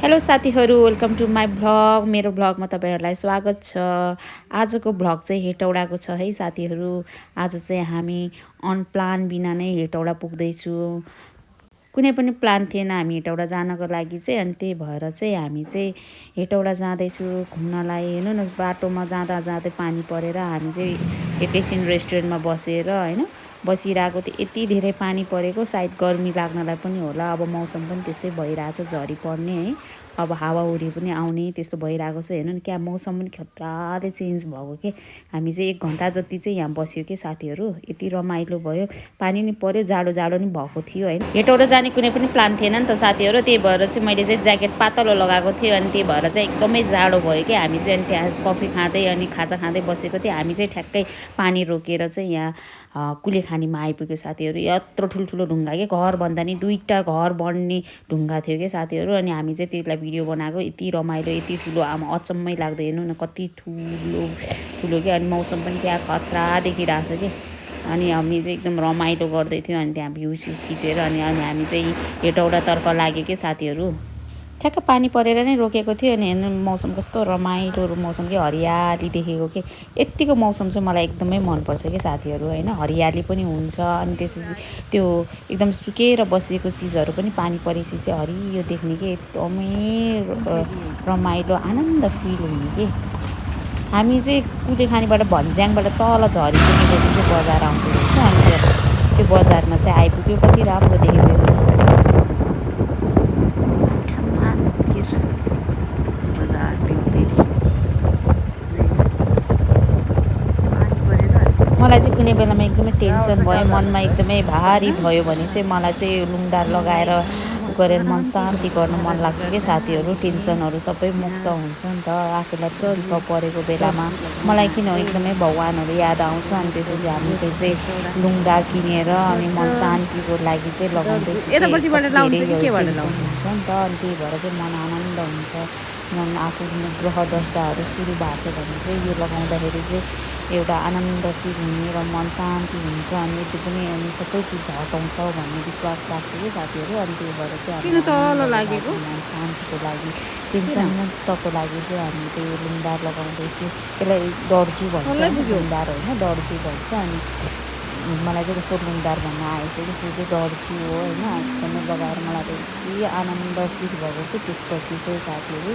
Hello साथीहरू, welcome to my vlog. मेरो भ्लगमा तपाईँहरूलाई स्वागत छ। आजको भ्लग चाहिँ हेटौडाको छ है साथीहरू। आज चाहिँ हामी अनप्लान बिना नै हेटौडा पुग्दैछु। कुनै पनि प्लान थिएन हामी हेटौडा जानको लागि चाहिँ, अनि त्यही भएर चाहिँ हामी चाहिँ हेटौडा जाँदैछु घुम्नलाई। हेर्नु न, बाटोमा जाँदा जाँदै पानी परेर हामी चाहिँ एकैछिन रेस्टुरेन्टमा बसेर होइन बसिरहेको थियो। यति धेरै पानी परेको, सायद गर्मी लाग्नलाई पनि होला। अब मौसम पनि त्यस्तै भइरहेछ, झरी पर्ने है, अब हावाहुरी पनि आउने त्यस्तो भइरहेको छ। हेर्नु न, क्या मौसम पनि खतराले चेन्ज भएको के। हामी चाहिँ 1 घन्टा जति चाहिँ यहाँ बस्यो कि साथीहरू। यति रमाइलो भयो, पानी नि पऱ्यो, जाडो जाडो नि भएको थियो होइन। हेटौडा जाने कुनै पनि प्लान थिएन नि त साथीहरू, त्यही भएर चाहिँ मैले चाहिँ ज्याकेट पातलो लगाएको थिएँ। अनि त्यही भएर चाहिँ एकदमै जाडो भयो कि। हामी चाहिँ अनि त्यहाँ कफी खाँदै अनि खाजा खाँदै बसेको थियौँ। हामी चाहिँ ठ्याक्कै पानी रोकेर चाहिँ यहाँ कुलेखानीमा आइपुग्यो साथीहरू। यत्रो ठुल्ठुलो ढुङ्गा कि, घर भन्दा नि 2टा घर बढ्ने ढुङ्गा थियो कि साथीहरू। अनि हामी चाहिँ त्यसलाई भिडियो बनाएको। यति रमाइलो, यति ठुलो, आमा अचम्मै लाग्दो। हेर्नु न कति ठुलो ठुलो कि। अनि मौसम पनि क्या खतरा देखिरहेछ कि। अनि हामी चाहिँ एकदम रमाइलो गर्दै थियौँ। अनि त्यहाँ भ्यू खिचेर अनि हामी चाहिँ हेटौडातर्फ लाग्यो कि साथीहरू। ठ्याक्क पानी परेर नै रोकेको थियो। अनि हेर्नु मौसम कस्तो रमाइलो मौसम कि, हरियाली देखेको कि। यत्तिको मौसम चाहिँ मलाई एकदमै मनपर्छ कि साथीहरू होइन। हरियाली पनि हुन्छ, अनि त्यसपछि त्यो एकदम सुकेर बसेको चिजहरू पनि पानी परेपछि चाहिँ हरियो देख्ने कि, एकदमै रमाइलो आनन्द फिल हुने कि। हामी चाहिँ कुलेखानीबाट भन्ज्याङबाट तल झरी पुगेपछि चाहिँ बजार आउँदो रहेछ। अनि त्यो बजारमा चाहिँ आइपुग्यो। कति राम्रो देखेको मलाई चाहिँ कुनै बेलामा एकदमै टेन्सन भयो, मनमा एकदमै भारी भयो भने चाहिँ मलाई चाहिँ लुङदार लगाएर गरेर मन शान्ति गर्न मन लाग्छ कि साथीहरू। टेन्सनहरू सबै मुक्त हुन्छ नि त आफूलाई दुःख परेको बेलामा। मलाई किन एकदमै भगवान्हरू याद आउँछ। अनि त्यसपछि हामीले चाहिँ लुङदार किनेर अनि मन शान्तिको लागि चाहिँ लगाउँदैछु। टेन्सन हुन्छ नि त, अनि त्यही भएर चाहिँ मन आनन्द हुन्छ। मन आफूले ग्रह दशाहरू सुरु भएको छ भने चाहिँ यो लगाउँदाखेरि चाहिँ एउटा आनन्द फिल हुने र मन शान्ति हुन्छ। अनि यति पनि अनि सबै चिज हटाउँछ भन्ने विश्वास लाग्छ कि साथीहरू। अनि त्यही भएर चाहिँ मन शान्तिको लागि, टेन्सन मुक्तको लागि चाहिँ हामी त्यो लुङदार लगाउँदैछु। त्यसलाई डर्जु भन्छ, लुङदार होइन डर्जु भन्छ। अनि मलाई चाहिँ कस्तो लुङदार भन्न आएछ कि, त्यो चाहिँ डर्जु हो होइन। एकदमै लगाएर मलाई त यति आनन्द फिल भएको कि त्यसपछि चाहिँ साथीहरू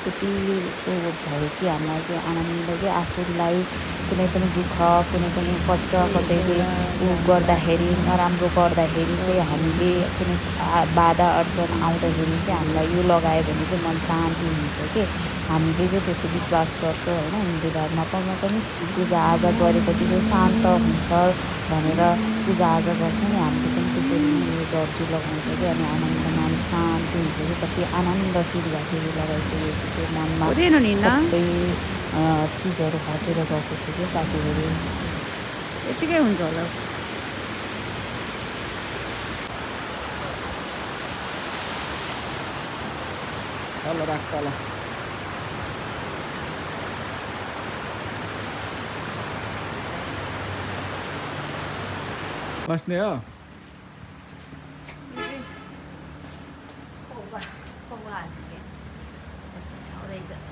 यति भयो कि हामीलाई चाहिँ आनन्द कि। आफूलाई कुनै पनि दुःख, कुनै पनि कष्ट, कसैले गर्दाखेरि, नराम्रो गर्दाखेरि चाहिँ हामीले कुनै बाधा अर्चन आउँदाखेरि चाहिँ हामीलाई यो लगायो भने चाहिँ मन शान्ति हुन्छ कि। हामीले चाहिँ त्यस्तो विश्वास गर्छौँ होइन। हिन्दू धर्ममा पनि पूजाआजा गरेपछि चाहिँ शान्त हुन्छ भनेर पूजाआजा गर्छ नि। हामीले पनि त्यसरी यो डर्जु लगाउँछ कि। अनि आनन्द मन शान्ति हुन्छ कि। कति आनन्द फिल भएको थियो लगाइसकेपछि चाहिँ मनमा सबै चिजहरू हटेर गएको थियो कि साथीहरू। यतिकै हुन्छ होला। तल राख, तल बस्ने हो।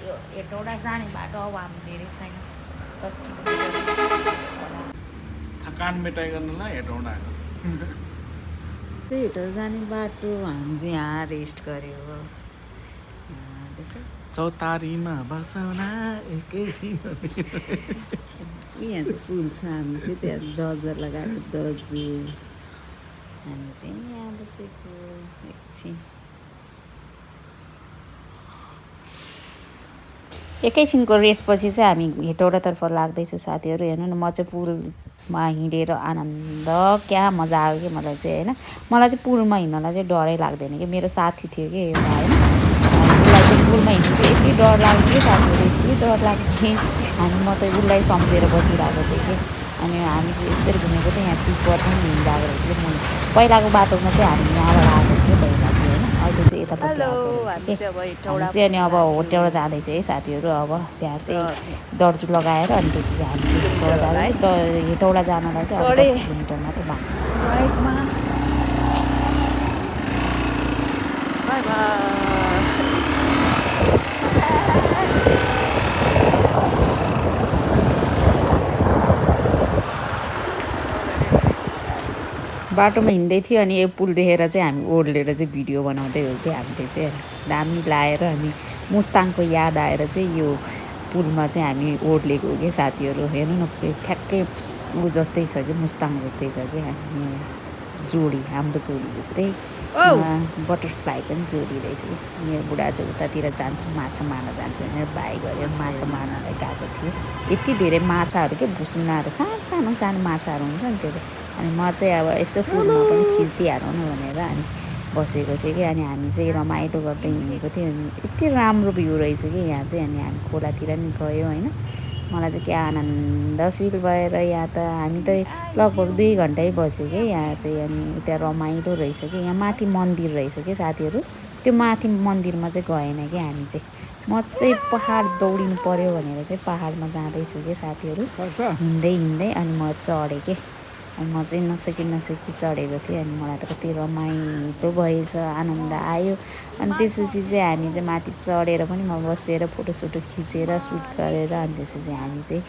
यो हेटौडा जाने बाटो अब हाम्रो धेरै छैन, 10 किलोमिटर। थकान मेटाइ गर्नलाई हेटौँडा आएको। त्यही हेटौडा जाने बाटो हामी चाहिँ यहाँ रेस्ट गऱ्यो। चौतारीमा बसौला एकैछिन। यहाँ चाहिँ पुल छ, हामी चाहिँ त्यहाँ दर्जा लगाएको दर्जु। हामी चाहिँ यहाँ बसेको एकछिन। एकैछिनको रेस्टपछि चाहिँ हामी हेटौडातर्फ लाग्दैछु साथीहरू। हेर्नु न, म चाहिँ पुलमा हिँडेर आनन्द, क्या मजा आयो कि मलाई चाहिँ होइन। मलाई चाहिँ पुलमा हिँड्नलाई चाहिँ डरै लाग्दैन कि। मेरो साथी थियो कि एउटा होइन, उसलाई चाहिँ पुलमा हिँड्नु चाहिँ यति डर लाग्यो कि साथीहरू, यति डर लाग्यो कि म त उसलाई सम्झेर बसिरहेको थिएँ कि। अनि हामी चाहिँ यस्तरी घुमेको थियौँ। यहाँ टिकबाट पनि हिँडिरहेको रहेछ कि। पहिलाको बाटोमा चाहिँ हामी यहाँबाट आएको थियो पहिला चाहिँ होइन, अहिले चाहिँ यतापट्टि आएको रहेछ कि। हामी चाहिँ अनि अब होटेल जाँदैछ है साथीहरू। अब त्यहाँ चाहिँ दर्जु लगाएर अनि त्यसपछि हामी चाहिँ हेटौडा जानलाई चाहिँ अब 10 किलोमिटर मात्रै बाँकी छ। बाटोमा हिँड्दै थियो अनि यो पुल देखेर चाहिँ हामी ओर्लेर चाहिँ भिडियो बनाउँदै हो कि हामीले चाहिँ दामी लाएर अनि मुस्ताङको याद आएर चाहिँ यो पुलमा चाहिँ हामी ओर्लेको हो कि साथीहरू हेर्नु न ठ्याक्कै ऊ जस्तै छ कि मुस्ताङ जस्तै छ कि हामी जोडी हाम्रो जोडी जस्तै बटरफ्लाई पनि जोडी रहेछ कि मेरो बुढा चाहिँ उतातिर जान्छु माछा मार्न जान्छु भनेर बाई गरेर माछा मार्नलाई गएको थियो यति धेरै माछाहरू के भुसुनाहरू सानो सानो माछाहरू हुन्छ नि त्यो अनि म चाहिँ अब यसो पुलमा पनि खिचिदिइहालौँ न भनेर अनि बसेको थिएँ कि अनि हामी चाहिँ रमाइलो गर्दै हिँडेको थियौँ अनि यति राम्रो भ्यू रहेछ कि यहाँ चाहिँ अनि हामी खोलातिर नि गयो होइन मलाई चाहिँ क्या आनन्द फिल भएर यहाँ त हामी त लगभग 2 घन्टै बस्यो कि यहाँ चाहिँ अनि त्यहाँ रमाइलो रहेछ कि यहाँ माथि मन्दिर रहेछ कि साथीहरू त्यो माथि मन्दिरमा चाहिँ गएन कि हामी चाहिँ म चाहिँ पहाड दौडिनु पर्यो भनेर चाहिँ पहाडमा जाँदैछु कि साथीहरू हिँड्दै अनि म चढेँ कि अनि म चाहिँ नसकी चढेको थिएँ अनि मलाई त कति रमाइलो भएछ आनन्द आयो अनि त्यसपछि चाहिँ हामी चाहिँ माथि चढेर पनि म बसिदिएर फोटोसोटो खिचेर सुट गरेर अनि त्यसपछि हामी चाहिँ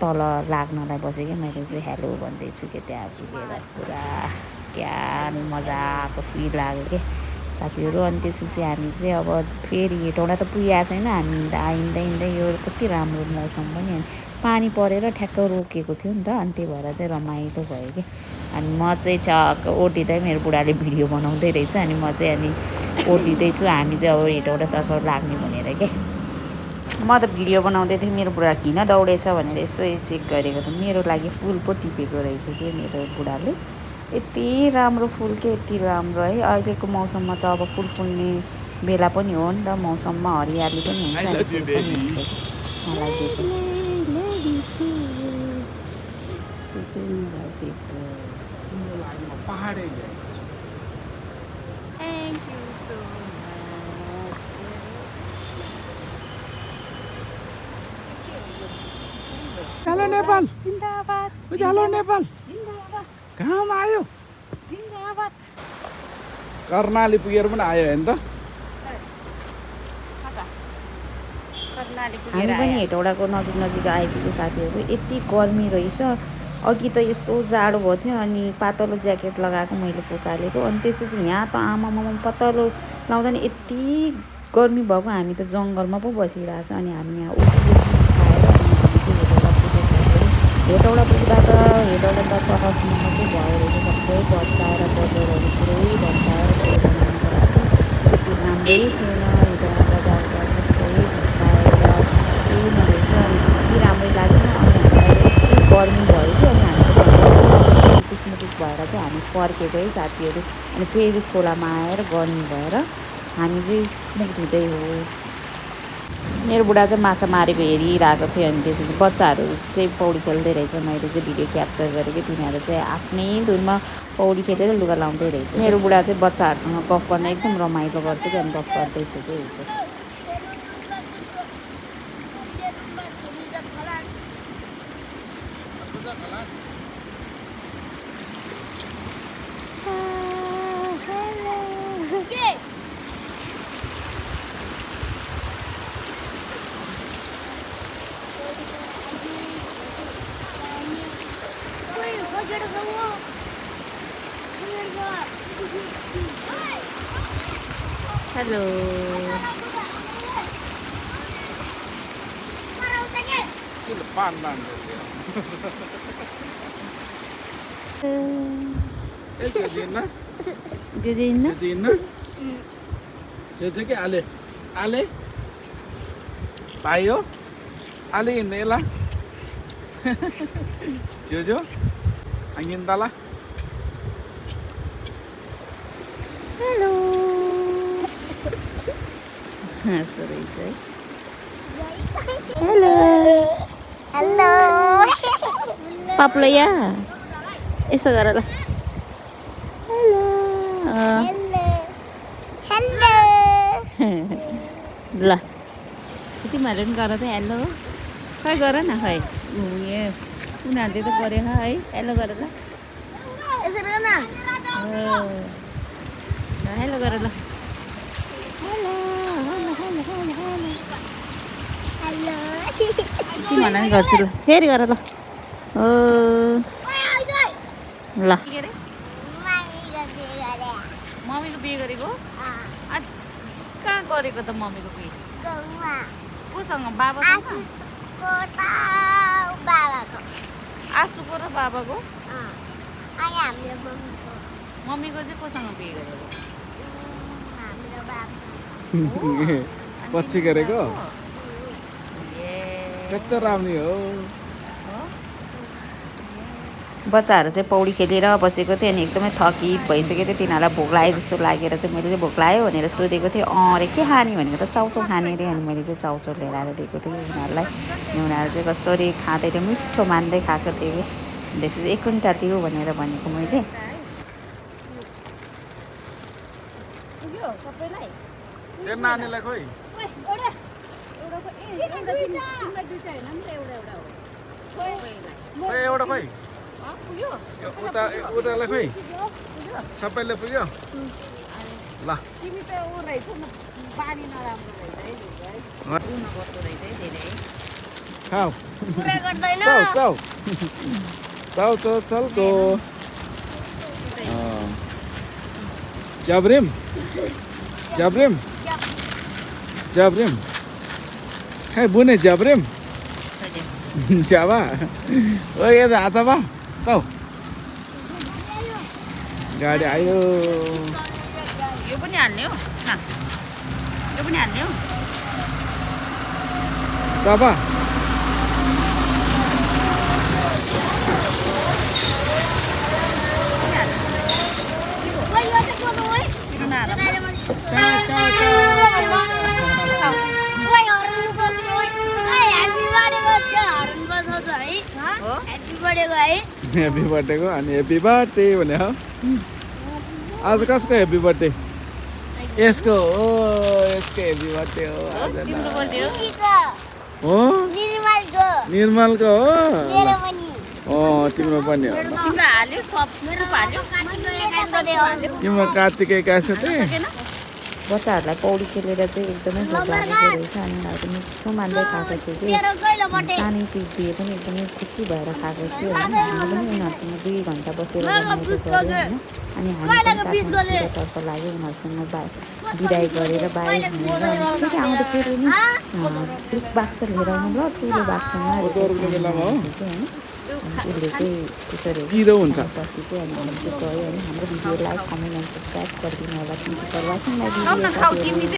तल लाग्नलाई बसेँ कि मैले चाहिँ हेलो भन्दैछु कि त्यहाँ पुगेर पुरा क्या मजाको फिल लाग्यो कि साथीहरू अनि त्यसपछि हामी चाहिँ अब फेरि हेटौँडा त पुगेको छैन हामी हिँड्दै यो कति राम्रो मौसम पनि पानी परेर ठ्याक्क रोकेको थियो नि त अनि त्यही भएर चाहिँ रमाइलो भयो कि अनि म चाहिँ ठ्याक्क ओर्लिँदै मेरो बुढाले भिडियो बनाउँदै रहेछ अनि म चाहिँ अनि ओर्लिँदैछु हामी चाहिँ अब हेटौँडातर्फ लाग्ने भनेर के म त भिडियो बनाउँदै थिएँ मेरो बुढा किन दौडेछ भनेर यसो चेक गरेको त मेरो लागि फुल पो टिपेको रहेछ कि मेरो बुढाले यति राम्रो फुल के यति राम्रो है अहिलेको मौसममा त अब फुल फुल्ने बेला पनि हो नि त मौसममा हरियाली पनि हुन्छ अनि फुल पनि हुन्छ मलाई दिएको पहाडै Thank you so much. Hello Nepal Zindabad hello Nepal जिन्दाबाद कहाँमा आयो जिन्दाबाद कर्णाली पुगेर पनि आयो होइन त हामी पनि हेटौँडाको नजिक आइपुग्यो साथीहरू यति गर्मी रहेछ अघि त यस्तो जाडो भएको थियो अनि पातलो ज्याकेट लगाएको मैले फुकालेको अनि त्यसपछि यहाँ त आमामा पातलो लाउँदा नि यति गर्मी भएको हामी त जङ्गलमा पो बसिरहेछ अनि हामी यहाँ उठेको जुस खाएर अनि हामी चाहिँ हेटौँडा पुग्यो साथीहरू हेटौँडा पुग्दा त हेटौँडा त तहसै भयो रहेछ सबै भत्काएर बजारहरू पुरै भत्काएर त्यति राम्रै थिएन हेटौँडा बजार त सबै भत्काएर केही नरहेछ अनि त्यति राम्रै लागेन अनि हामीलाई यति गर्मी भयो कि अनि हामी मुटुस भएर चाहिँ हामी फर्केको है साथीहरू अनि फेरि खोलामा आएर गर्मी भएर हामी चाहिँ मुख धुँदै हो मेरो बुढा चाहिँ माछा मारेको हेरिरहेको थियो अनि त्यसपछि बच्चाहरू चाहिँ पौडी खेल्दै रहेछ मैले चाहिँ भिडियो क्याप्चर गरेँ कि तिनीहरू चाहिँ आफ्नै धुनमा पौडी खेलेर लुगा लाउँदै रहेछ मेरो बुढा चाहिँ बच्चाहरूसँग गफ गर्न एकदम रमाइलो गर्छ कि अनि गफ गर्दैछ कि हुन्छ हेलो के आले आले भाइ हो आले हिँड्ने ल जो हिँड्दा ल हेलो हाँसो रहेछ है हेलो हेलो पाप्लो या यसो गर ल हेलो हेलो हेलो ल तिमीहरूले पनि गर त हेलो खै गर न खै उनीहरूले त गरे है हेलो गर ल यसरी गर्न हेलो गर ल हेलो तिमीहरूलाई पनि गर्छु ल फेरि गर ल ल गरेको त मम्मीको पेट गाउँमा कोसँग बाबासँग आसुको त बाबाको आँसुको र बाबाको अनि हाम्रो मम्मीको मम्मीको चाहिँ कोसँग बिहे गरेको हाम्रो बाबासँग पछि गरेको ए त्यस्तो राम्रो हो बच्चाहरू चाहिँ पौडी खेलेर बसेको थियो अनि एकदमै थकित भइसकेको थियो तिनीहरूलाई भोक लाग्यो जस्तो लागेर चाहिँ मैले चाहिँ भोक लाग्यो भनेर सोधेको थिएँ अरे के खाने भनेको त चाउचाउ खाने अरे अनि मैले चाहिँ चाउचाउ लिएर आएर दिएको थिएँ उनीहरूलाई अनि उनीहरू चाहिँ कस्तोरी खाँदै थियो मिठो मान्दै खाएको थियो कि त्यसपछि 1 कुइन्टल दियो भनेर भनेको मैले त्यो नानीलाई खोइ खोइ एउटा खोइ उतालाई खोइ सबैले पुग्यो ल खाऊ पुरा गर्दैन चाउ चाउ चाउ चाउ सल्को जबरिम जबरिम जबरिम खै बुने जबरिम जाबा ओ ये आचा बा चाउ गाडी आयो यो पनि हाल्ने हो यो पनि हाल्ने हो चाबा ओइ यो चाहिँ को ओइ किन नहाल ओइ हरन बस्नु ओइ ह्यापी बर्थडे गर्छ हरन बसाउँछ है हो ह्यापी बर्थडेको है ह्याप्पी बर्थडेको अनि ह्याप्पी बर्थडे भने हो आज कसको ह्याप्पी बर्थडे यसको हो यसको ह्याप्पी बर्थडे हो आज तिम्रो बर्थडे हो खुसीको हो निर्मलको निर्मलको हो मेरो पनि तिम्रो पनि हो तिम्रो हाल्यो सब सुप हाल्यो काकीको 21 गते हो तिम्रो कार्तिक 21 गते सकेन बच्चाहरूलाई पौडी खेलेर चाहिँ एकदमै भोक लागेको रहेछ अनि उनीहरू मिठो मान्दै खाएको थियो कि तेरो कहिले बर्थडे सानै चिज दिए पनि एकदमै खुसी भएर खाएको थियो होइन हामी पनि उनीहरूसँग 2 घन्टा बसेर रमाइलो गऱ्यौँ होइन अनि हामी पनि काठमाडौँतर्फ लाग्यो उनीहरूसँग बिदाई गरेर बाहिर हिँडेर अनि फेरि आउँदाखेरि नि एक बाक्स लिएर आउनु ल ठुलो बाक्समा चाहिँ होइन उसले चाहिँ त्यसरी पिरो हुन्छ पछि चाहिँ अनि हामी चाहिँ गयो अनि हाम्रो भिडियोलाई कमेन्ट एन्ड सब्सक्राइब गरिदिनु होला thank you for watching my खाऊ न भिडियो खाऊ तिमी साथीहरू